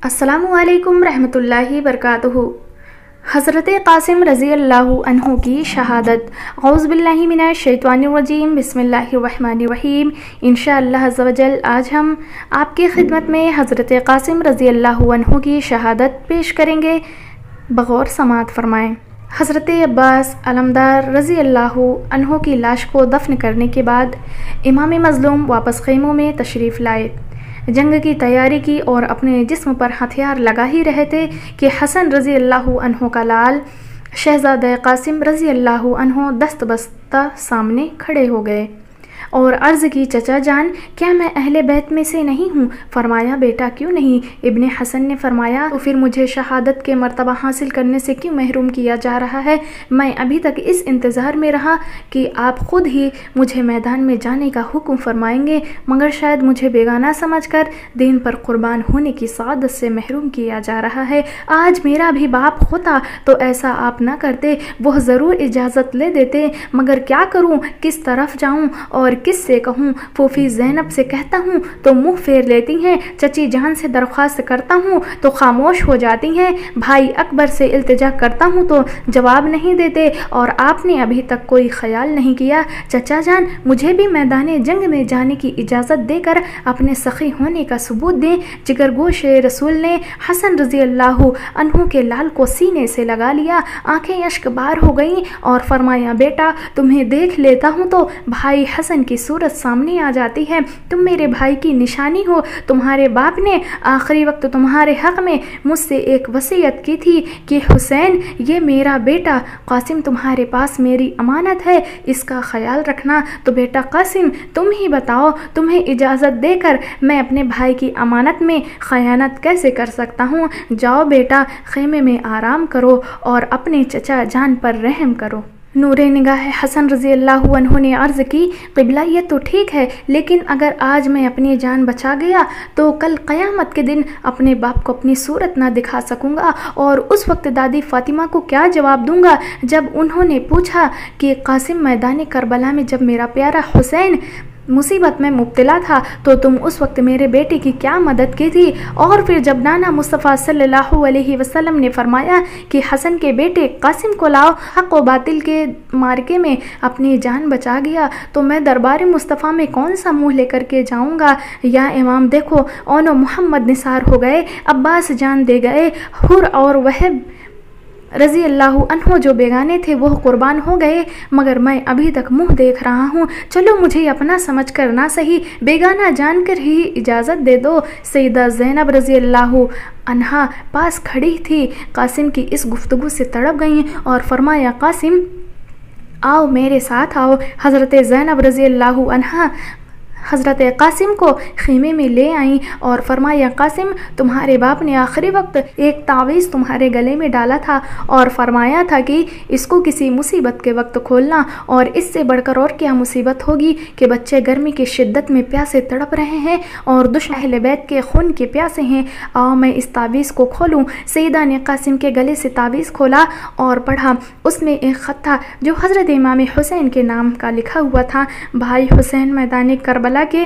अस्सलामु अलैकुम रहमतुल्लाहि बरकातुहू। हज़रत क़ासिम रज़ी अल्लाहु अन्हु की शहादत। औज़ु बिल्लाहि मिनश शैतानिर रजीम, बिस्मिल्लाहिर रहमानिर रहीम। इंशाअल्लाह अज़्ज़ा वजल आज हम आपकी खिदमत में हज़रत क़ासिम रज़ी अल्लाहु अन्हु की शहादत पेश करेंगे। बग़ौर समात फरमाएँ। हज़रत अब्बास अलमदार रज़ी अल्लाहु अन्हु की लाश को दफन करने के बाद इमाम मज़लूम वापस ख़ैमों में तशरीफ़ लाए। जंग की तैयारी की और अपने जिस्म पर हथियार लगा ही रहे थे कि हसन रज़ी अल्लाहु अन्हु का लाल शहज़ादा क़ासिम रज़ी अल्लाहु अन्हु दस्त बस्ता सामने खड़े हो गए और अर्ज़ की, चचा जान, क्या मैं अहले बैत में से नहीं हूँ? फरमाया, बेटा क्यों नहीं? इब्ने हसन ने फरमाया, तो फिर मुझे शहादत के मर्तबा हासिल करने से क्यों महरूम किया जा रहा है? मैं अभी तक इस इंतज़ार में रहा कि आप ख़ुद ही मुझे मैदान में जाने का हुक्म फरमाएंगे, मगर शायद मुझे बेगाना समझकर दीन पर कुर्बान होने की सआदत से महरूम किया जा रहा है। आज मेरा भी बाप होता तो ऐसा आप ना करते, वह ज़रूर इजाज़त ले देते, मगर क्या करूँ, किस तरफ जाऊँ और किस से कहूँ? फूफी ज़ैनब से कहता हूँ तो मुंह फेर लेती हैं, चची जान से दरख्वास्त करता हूँ तो खामोश हो जाती हैं, भाई अकबर से इल्तिजा करता हूँ तो जवाब नहीं देते, और आपने अभी तक कोई ख्याल नहीं किया। चचा जान, मुझे भी मैदान जंग में जाने की इजाज़त देकर अपने सखी होने का सबूत दें। जिगरगोश रसूल ने हसन रज़ी अल्लाहु अन्हु के लाल को सीने से लगा लिया, आंखें अश्कबार हो गईं और फरमाया, बेटा तुम्हें देख लेता हूँ तो भाई हसन की सूरत सामने आ जाती है। तुम मेरे भाई की निशानी हो। तुम्हारे बाप ने आखिरी वक्त तुम्हारे हक़ में मुझसे एक वसीयत की थी कि हुसैन, ये मेरा बेटा क़ासिम तुम्हारे पास मेरी अमानत है, इसका ख्याल रखना। तो बेटा क़ासिम, तुम ही बताओ, तुम्हें इजाज़त देकर मैं अपने भाई की अमानत में ख़यानत कैसे कर सकता हूँ? जाओ बेटा, ख़ैमे में आराम करो और अपने चचा जान पर रहम करो। नूरे निगाह हसन रज़ी अल्लाहु अन्हु ने अर्ज़ की, क़िबला ये तो ठीक है, लेकिन अगर आज मैं अपनी जान बचा गया तो कल क़यामत के दिन अपने बाप को अपनी सूरत ना दिखा सकूँगा, और उस वक्त दादी फ़ातिमा को क्या जवाब दूँगा जब उन्होंने पूछा कि क़ासिम, मैदान करबला में जब मेरा प्यारा हुसैन मुसीबत में मुब्तला था तो तुम उस वक्त मेरे बेटे की क्या मदद की थी? और फिर जब नाना मुस्तफ़ा सल्लल्लाहु अलैहि वसल्लम ने फरमाया कि हसन के बेटे क़ासिम को लाओ, हक़ व बातिल के मार्के में अपनी जान बचा गया, तो मैं दरबार मुस्तफ़ा में कौन सा मुँह लेकर के जाऊँगा? या इमाम देखो, ओनो मोहम्मद निसार हो गए, अब्बास जान दे गए, हुर और वहब रज़ी अल्लाहु अन्हु जो बेगाने थे वह कुर्बान हो गए, मगर मैं अभी तक मुंह देख रहा हूँ। चलो मुझे अपना समझ कर ना सही बेगाना जानकर ही इजाज़त दे दो। सैयदा ज़ैनब रज़ी अल्लाहु अन्हा पास खड़ी थी, क़ासिम की इस गुफ्तगू से तड़प गईं और फरमाया, क़ासिम आओ मेरे साथ आओ। हज़रत ज़ैनब रज़ी अल्लाहु अन्हा हज़रत क़ासिम को ख़ीमे में ले आईं और फरमाया, क़ासिम, तुम्हारे बाप ने आखिरी वक्त एक तावीज़ तुम्हारे गले में डाला था और फरमाया था कि इसको किसी मुसीबत के वक्त खोलना, और इससे बढ़कर और क्या मुसीबत होगी कि बच्चे गर्मी की शिद्दत में प्यासे तड़प रहे हैं और दुश्मन अहले बैत के खून के प्यासे हैं। आओ मैं इस तावीज़ को खोलूँ। सैयदा ने क़ासिम के गले से तावीज़ खोला और पढ़ा। उसमें एक ख़त था जो हज़रत इमाम हुसैन के नाम का लिखा हुआ था, भाई हुसैन, मैदान करबला के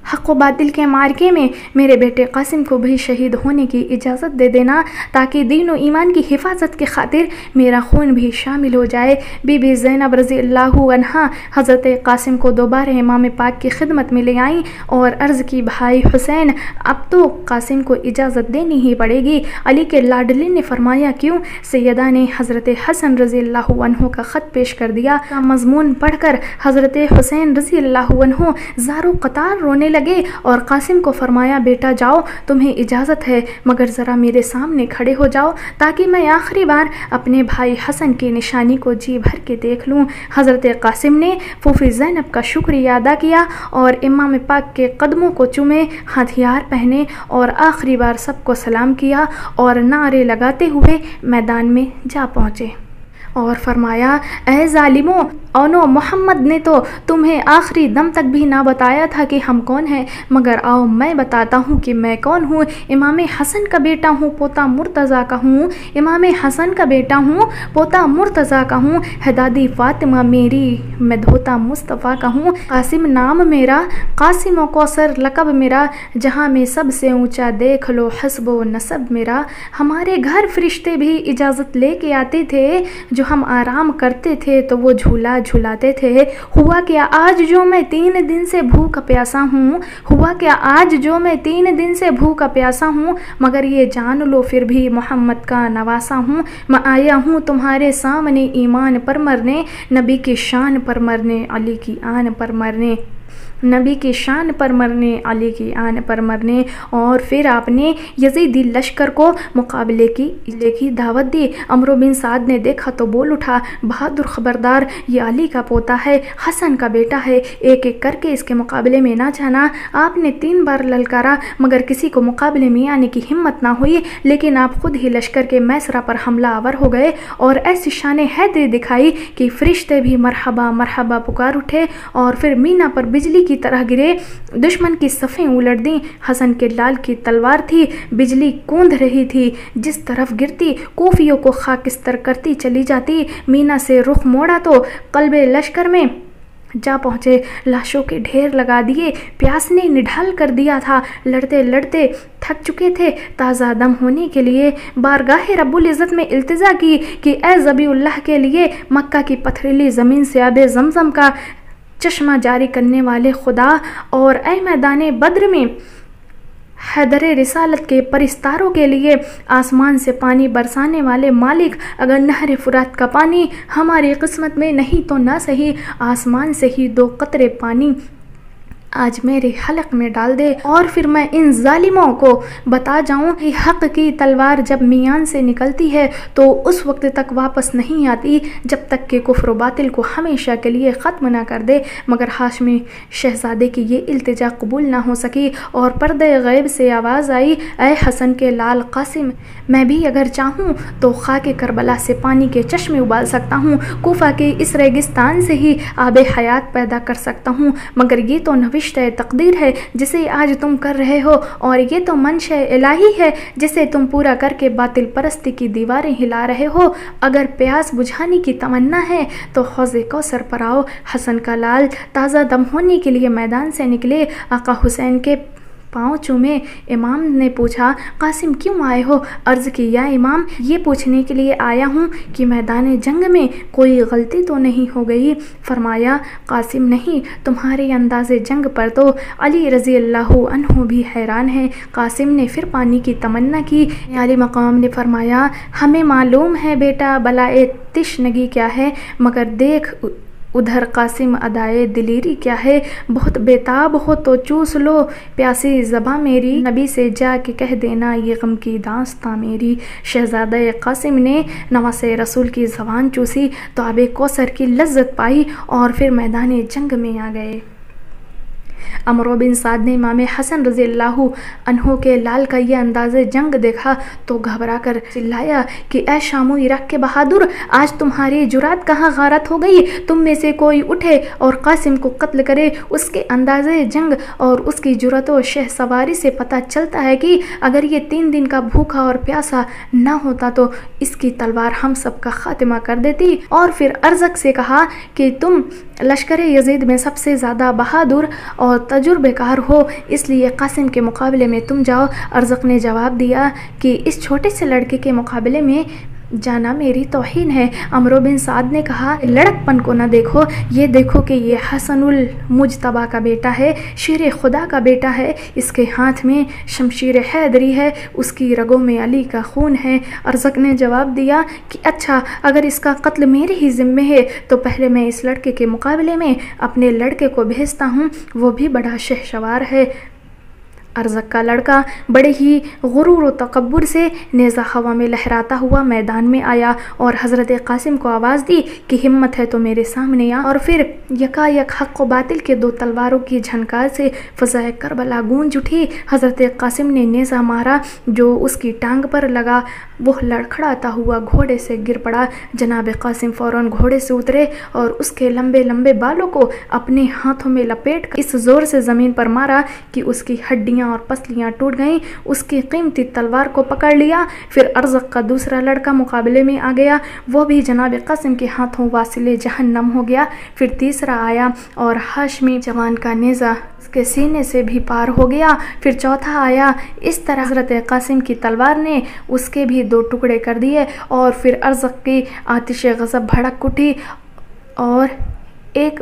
हक़ व बातिल के मार्के में मेरे बेटे क़ासिम को भी शहीद होने की इजाज़त दे देना, ताकि दीन व ईमान की हिफाजत के खातिर मेरा खून भी शामिल हो जाए। बीबी ज़ैनब रज़ी अल्लाहु अन्हा हज़रत क़ासिम को दोबारा इमाम पाक की खिदमत में ले आईं और अर्ज़ की, भाई हुसैन, अब तो क़ासिम को इजाज़त देनी ही पड़ेगी। अली के लाडली ने फरमाया, क्यों? सैयदा ने हज़रत हसन रज़ी अल्लाहु अन्हु का ख़त पेश कर दिया। मज़मून पढ़कर हज़रत हुसैन रज़ी अल्लाहु अन्हु ज़ारो क़तार रोने लगे और क़ासिम को फरमाया, बेटा जाओ, तुम्हें इजाज़त है, मगर ज़रा मेरे सामने खड़े हो जाओ ताकि मैं आखिरी बार अपने भाई हसन की निशानी को जी भर के देख लूँ। हज़रत क़ासिम ने फूफी ज़ैनब का शुक्रिया अदा किया और इमाम पाक के कदमों को चूमे, हथियार पहने और आखिरी बार सबको सलाम किया और नारे लगाते हुए मैदान में जा पहुँचे और फरमाया, ऐ ज़ालिमों, ओनो मोहम्मद ने तो तुम्हें आखिरी दम तक भी ना बताया था कि हम कौन हैं, मगर आओ मैं बताता हूँ कि मैं कौन हूँ। इमाम हसन का बेटा हूँ, पोता मुर्तज़ा का हूँ। इमाम हसन का बेटा हूँ, पोता मुर्तज़ा का हूँ। है दादी फातिमा मेरी, मैं धोता मुस्तफ़ा का हूँ। कासिम नाम मेरा, कासिम व कौसर लक़ब मेरा। जहाँ में सबसे ऊँचा देख लो हस्ब व नसब मेरा। हमारे घर फरिश्ते भी इजाज़त लेके आते थे, जो हम आराम करते थे तो वो झूला झुलाते थे। हुआ क्या आज जो मैं 3 दिन से भूखा प्यासा हूँ, हुआ क्या आज जो मैं 3 दिन से भूखा प्यासा हूँ, मगर ये जान लो फिर भी मोहम्मद का नवासा हूँ। मैं आया हूँ तुम्हारे सामने ईमान पर मरने, नबी की शान पर मरने, अली की आन पर मरने, नबी की शान पर मरने, अली की आन पर मरने। और फिर आपने यजीदी लश्कर को मुकाबले की दावत दी। अमरो बिन साद ने देखा तो बोल उठा, बहादुर खबरदार, ये अली का पोता है, हसन का बेटा है, एक एक करके इसके मुकाबले में ना जाना। आपने 3 बार ललकारा मगर किसी को मुकाबले में आने की हिम्मत ना हुई, लेकिन आप खुद ही लश्कर के मैसरा पर हमला आवर हो गए और ऐसी शान हैदरी दिखाई कि फरिश्ते भी मरहबा मरहबा पुकार उठे और फिर मीना पर बिजली की तरह गिरे। दुश्मन की सफ़ें उलट दी। हसन के लाल की तलवार थी, बिजली कूंद रही थी, जिस तरफ गिरती कोफियों को खाकिस्तर करती चली जाती। मीना से रुख मोड़ा तो कल्बे लश्कर में जा पहुँचे, लाशों के ढेर लगा दिए। प्यास ने निढाल कर दिया था, लड़ते लड़ते थक चुके थे। ताज़ा दम होने के लिए बारगाह रब्बुल इज़्ज़त में इल्तिजा की कि ए ज़बीउल्लाह के लिए मक्का की पथरीली ज़मीन से आबे ज़मज़म का चश्मा जारी करने वाले खुदा, और ए मैदान बद्र में हैदर रिसालत के परिस्तारों के लिए आसमान से पानी बरसाने वाले मालिक, अगर नहर फुरात का पानी हमारी किस्मत में नहीं तो ना सही, आसमान से ही 2 कतरे पानी आज मेरे हलक में डाल दे, और फिर मैं इन जालिमों को बता जाऊं कि हक़ की तलवार जब मियान से निकलती है तो उस वक्त तक वापस नहीं आती जब तक कि कुफ्र व बातिल को हमेशा के लिए ख़त्म ना कर दे। मगर हाशमी शहज़ादे की ये इल्तिजा कबूल ना हो सकी और पर्दे गैब से आवाज़ आई, ए हसन के लाल कासिम, मैं भी अगर चाहूँ तो खाके करबला से पानी के चश्मे उबाल सकता हूँ, कूफा के इस रेगिस्तान से ही आबे हयात पैदा कर सकता हूँ, मगर ये तो नविश्त तकदीर है जिसे आज तुम कर रहे हो, और ये तो मंशा इलाही है जिसे तुम पूरा करके बातिल परस्ती की दीवारें हिला रहे हो। अगर प्यास बुझाने की तमन्ना है तो हौज़े कौसर पर आओ। हसन का लाल ताज़ा दम होने के लिए मैदान से निकले। आका हुसैन के पाँव चूमे। इमाम ने पूछा, कासिम क्यों आए हो? अर्ज़ की, या इमाम, ये पूछने के लिए आया हूँ कि मैदान जंग में कोई गलती तो नहीं हो गई। फरमाया, कासिम नहीं, तुम्हारे अंदाज़े जंग पर तो अली रज़ी अल्लाहु अन्हु भी हैरान है। कासिम ने फिर पानी की तमन्ना की। अली मकाम ने फरमाया, हमें मालूम है बेटा बलाए तिश्नगी क्या है, मगर देख उधर कासिम अदाए दिलीरी क्या है। बहुत बेताब हो तो चूस लो प्यासी ज़बां मेरी, नबी से जा के कह देना ये गम की दास्तां मेरी। शहज़ादा कासिम ने नवासे रसूल की ज़बान चूसी तो आबे कौसर की लज्जत पाई और फिर मैदान जंग में आ गए। अमरो बिन साद ने इमाम हसन रज़ी अल्लाहु अन्हु के लाल का ये अंदाज़े जंग देखा तो घबरा कर चिल्लाया कि ए शामो इराक़ के बहादुर, आज तुम्हारी जुरात कहाँ गारत हो गई? तुम में से कोई उठे और कासिम को कत्ल करे। उसके अंदाज़े जंग और उसकी जुरत व शह सवारी से पता चलता है कि अगर ये 3 दिन का भूखा और प्यासा ना होता तो इसकी तलवार हम सब का खात्मा कर देती। और फिर अर्ज़क से कहा कि तुम लश्कर यजीद में सबसे ज़्यादा बहादुर और तजुर्बेकार हो, इसलिए कासिम के मुकाबले में तुम जाओ। अर्ज़क ने जवाब दिया कि इस छोटे से लड़के के मुकाबले में जाना मेरी तौहीन है। अमरो बिन साद ने कहा, लड़कपन को न देखो, ये देखो कि ये हसनुल मुजतबा का बेटा है, शेर खुदा का बेटा है। इसके हाथ में शमशीर हैदरी है, उसकी रगों में अली का खून है। अर्ज़क ने जवाब दिया कि अच्छा, अगर इसका कत्ल मेरे ही ज़िम्मे है तो पहले मैं इस लड़के के मुकाबले में अपने लड़के को भेजता हूँ, वो भी बड़ा शहसवार है। अरज़क का लड़का बड़े ही गुरूर व तकब्बुर से नेज़ा हवा में लहराता हुआ मैदान में आया और हज़रत कासिम को आवाज़ दी कि हिम्मत है तो मेरे सामने आ। और फिर यकायक हक़ व बातिल के दो तलवारों की झनकार से फ़ज़ाए करबला गूंज उठी। हज़रत कासिम ने नेज़ा मारा जो उसकी टांग पर लगा, वो लड़खड़ाता हुआ घोड़े से गिर पड़ा। जनाब कासिम फ़ौरन घोड़े से उतरे और उसके लंबे लंबे बालों को अपने हाथों में लपेट कर इस ज़ोर से ज़मीन पर मारा कि उसकी हड्डियाँ और पसलियाँ टूट गईं। उसकी कीमती तलवार को पकड़ लिया। फिर अरज़क का दूसरा लड़का मुकाबले में आ गया, वो भी जनाब कासिम के हाथों वासिले जहन्नम हो गया। फिर तीसरा आया और हाशमी जवान का नेज़ा उसके सीने से भी पार हो गया। फिर चौथा आया। इस तरह हज़रत कासिम की तलवार ने उसके भी दो टुकड़े कर दिए। और फिर अरज़क की आतिश गज़ब भड़क उठी और एक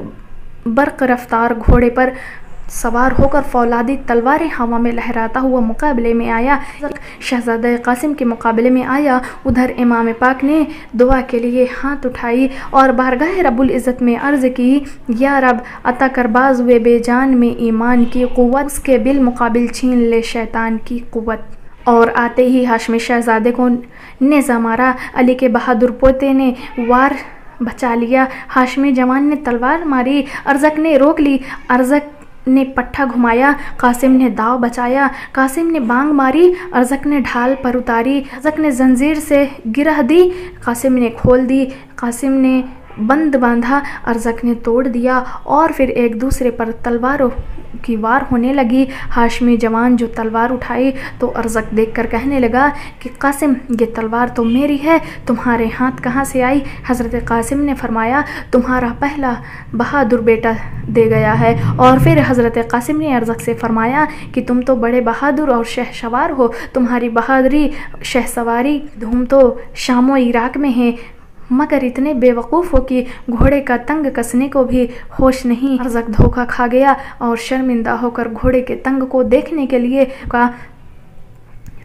बर्क़ रफ्तार घोड़े पर सवार होकर फौलादी तलवारें हवा में लहराता हुआ मुकाबले में आया। शहज़ादा कासिम के मुकाबले में आया। उधर इमाम पाक ने दुआ के लिए हाथ उठाई और बारगाह रब्बुल इज़्ज़त में अर्ज़ की, या रब अता कर बाज़ुए बेजान में ईमान की क़ुव्वत, उसके बिल मुकाबिल छीन ले शैतान की क़ुव्वत। और आते ही हाशमी शहज़ादे को नेज़ा मारा। अली के बहादुर पोते ने वार बचा लिया। हाशमी जवान ने तलवार मारी, अरज़क ने रोक ली। अरज़क ने पट्ठा घुमाया, कासिम ने दाव बचाया। कासिम ने बांग मारी, अरज़क ने ढाल पर उतारी। अरज़क ने जंजीर से गिरह दी, कासिम ने खोल दी। कासिम ने बंद बांधा, अरज़क ने तोड़ दिया। और फिर एक दूसरे पर तलवारों की वार होने लगी। हाशमी जवान जो तलवार उठाई तो अरज़क देखकर कहने लगा कि कासिम, ये तलवार तो मेरी है, तुम्हारे हाथ कहाँ से आई? हज़रत कासिम ने फरमाया, तुम्हारा पहला बहादुर बेटा दे गया है। और फिर हज़रत कासिम ने अरज़क से फरमाया कि तुम तो बड़े बहादुर और शहसवार हो, तुम्हारी बहादुरी शहसवारी धूम तो शाम व इराक़ में है, मगर इतने बेवकूफ़ हो कि घोड़े का तंग कसने को भी होश नहीं। अरज़क धोखा खा गया और शर्मिंदा होकर घोड़े के तंग को देखने के लिए कहा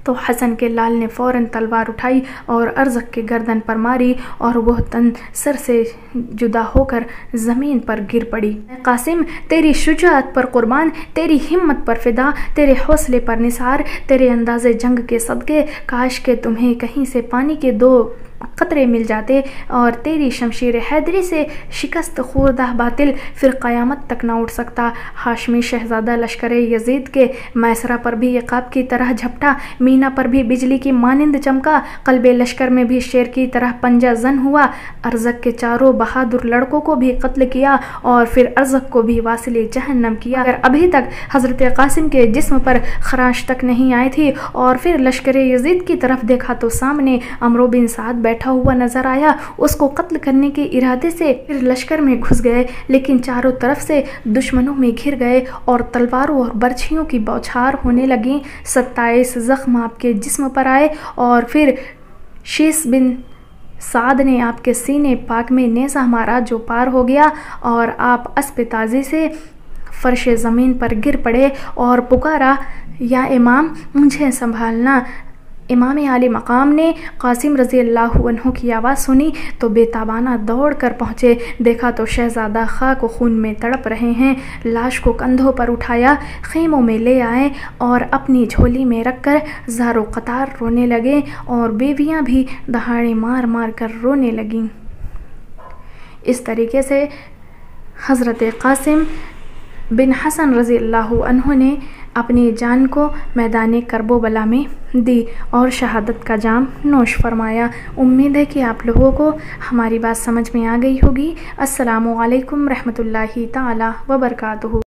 तो हसन के लाल ने फ़ौरन तलवार उठाई और अरज़क के गर्दन पर मारी और वह तन सर से जुदा होकर ज़मीन पर गिर पड़ी। कासिम, तेरी शुजाअत पर कुर्बान, तेरी हिम्मत पर फ़िदा, तेरे हौसले पर निसार, तेरे अंदाज़े जंग के सदक़े काश के तुम्हें कहीं से पानी के दो क़तरे मिल जाते और तेरी शमशीर हैदरी से शिकस्त खुर्दा बातिल फिर क़यामत तक ना उठ सकता। हाशमी शहज़ादा लश्कर यज़ीद के मैसरा पर भी इक़ाब की तरह झपटा, मीना पर भी बिजली की मानिंद चमका, क़ल्बे लश्कर में भी शेर की तरह पंजा जन हुआ। अरज़क के चारों बहादुर लड़कों को भी कत्ल किया और फिर अरज़क को भी वासिले जहन्नम किया। अगर अभी तक हज़रत कासिम के जिस्म पर खराश तक नहीं आई थी। और फिर लश्कर यज़ीद की तरफ देखा तो सामने अमरो बिन साद बैठा हुआ नजर आया। उसको कत्ल करने के इरादे से फिर लश्कर में घुस गए, लेकिन चारों तरफ से दुश्मनों में घिर गए और तलवारों और बर्छियों की बौछार होने लगी। 27 ज़ख्म आपके जिस्म पर आए और फिर शीस बिन साद ने आपके सीने पाक में नेज़ा मारा जो पार हो गया और आप अस्प ताज़ी से फर्श ज़मीन पर गिर पड़े और पुकारा, या इमाम मुझे संभालना। इमाम आली मकाम ने कासिम रज़ी अल्लाह अन्हु की आवाज़ सुनी तो बेताबाना दौड़ कर पहुँचे। देखा तो शहज़ादा खाक व खून में तड़प रहे हैं। लाश को कंधों पर उठाया, ख़ैमों में ले आए और अपनी झोली में रख कर ज़ारो क़तार रोने लगे और बेवियाँ भी दहाड़े मार मार कर रोने लगीं। इस तरीके से हज़रत कासिम बिन हसन रज़ी अल्लाह अन्हु ने अपनी जान को मैदान करबला में दी और शहादत का जाम नोश फरमाया। उम्मीद है कि आप लोगों को हमारी बात समझ में आ गई होगी। अस्सलामु अलैकुम रहमतुल्लाहि ताला व बरकातुहू।